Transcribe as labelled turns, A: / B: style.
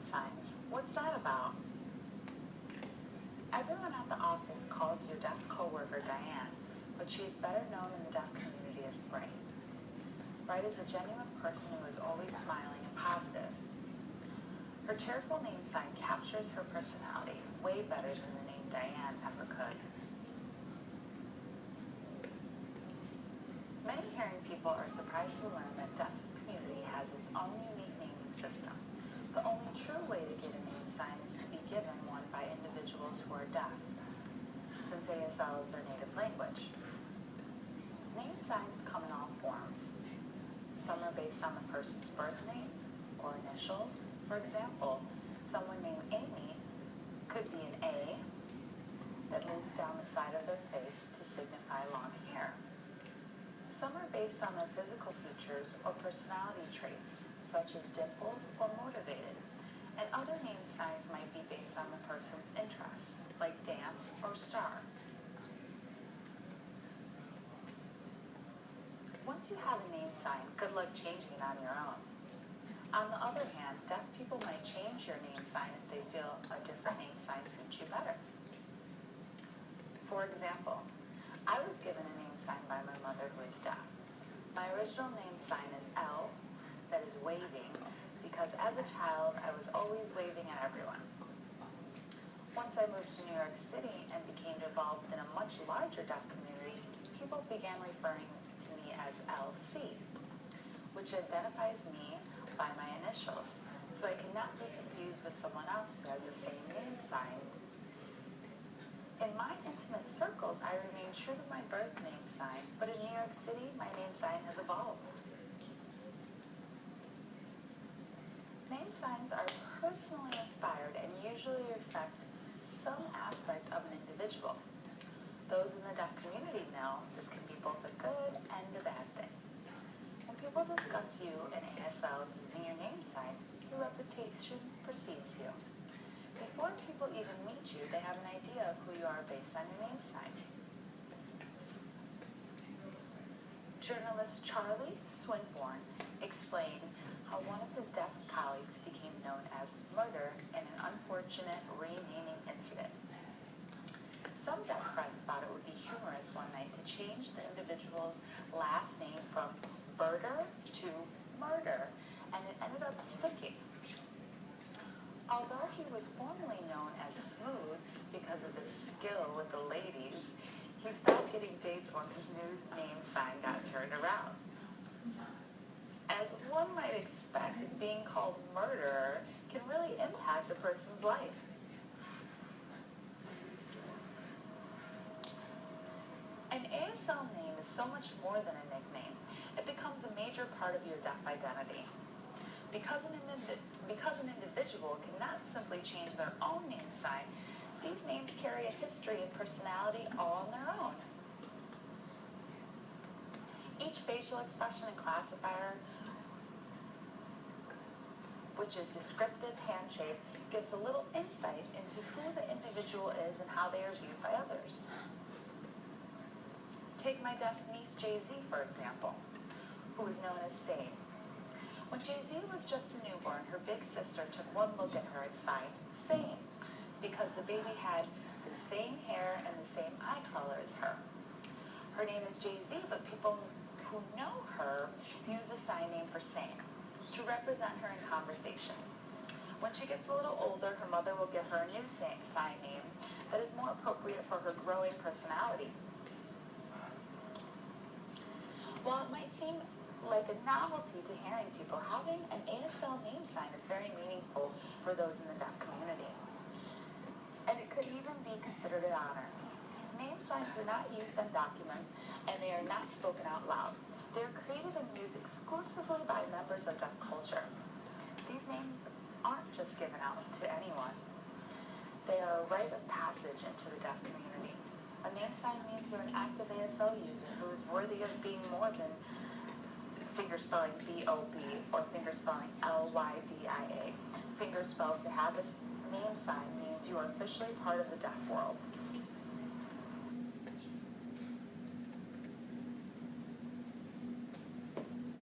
A: name signs. What's that about? Everyone at the office calls your deaf coworker Diane, but she is better known in the deaf community as Bright. Bright is a genuine person who is always smiling and positive. Her cheerful name sign captures her personality way better than the name Diane ever could. Many hearing people are surprised to learn that deaf community has its own unique naming system. The only true way to get a name sign is to be given one by individuals who are deaf, since ASL is their native language. Name signs come in all forms. Some are based on the person's birth name or initials. For example, someone named Amy could be an A that moves down the side of their face to signify long hair. Some are based on their physical features or personality traits, such as dimples or motivated, and other name signs might be based on the person's interests, like dance or star. Once you have a name sign, good luck changing it on your own. On the other hand, deaf people might change your name sign if they feel a different name sign suits you better. For example, I was given a name sign by my mother who is deaf. My original name sign is L, that is waving, because as a child I was always waving at everyone. Once I moved to New York City and became involved in a much larger deaf community, people began referring to me as LC, which identifies me by my initials, so I cannot be confused with someone else who has the same name sign. In my intimate circles, I remain true to my birth name sign, but in New York City, my name sign has evolved. Name signs are personally inspired and usually reflect some aspect of an individual. Those in the deaf community know this can be both a good and a bad thing. When people discuss you in ASL using your name sign, your reputation precedes you. Before people even meet you, they have an idea of who you are based on your name sign. Journalist Charlie Swinburne explained how one of his deaf colleagues became known as Murder in an unfortunate renaming incident. Some deaf friends thought it would be humorous one night to change the individual's last name from Murder to Murder, and it ended up sticking. Although he was formerly known as Smooth because of his skill with the ladies, he stopped getting dates once his new name sign got turned around. As one might expect, being called murderer can really impact a person's life. An ASL name is so much more than a nickname. It becomes a major part of your deaf identity. Because an individual cannot simply change their own name sign, these names carry a history and personality all on their own. Each facial expression and classifier, which is descriptive hand shape, gives a little insight into who the individual is and how they are viewed by others. Take my deaf niece Jay-Z, for example, who is known as Sane. When Jay-Z was just a newborn, her big sister took one look at her and sighed, Sane, because the baby had the same hair and the same eye color as her. Her name is Jay-Z, but people who know her use the sign name for Sane to represent her in conversation. When she gets a little older, her mother will give her a new sign name that is more appropriate for her growing personality. While it might seem like a novelty to hearing people, having an ASL name sign is very meaningful for those in the deaf community. And it could even be considered an honor. Name signs are not used on documents, and they are not spoken out loud. They are created and used exclusively by members of deaf culture. These names aren't just given out to anyone. They are a rite of passage into the deaf community. A name sign means you're an active ASL user who is worthy of being more than fingerspelling B-O-B or fingerspelling L-Y-D-I-A. Fingerspelled to have a name sign means you are officially part of the deaf world.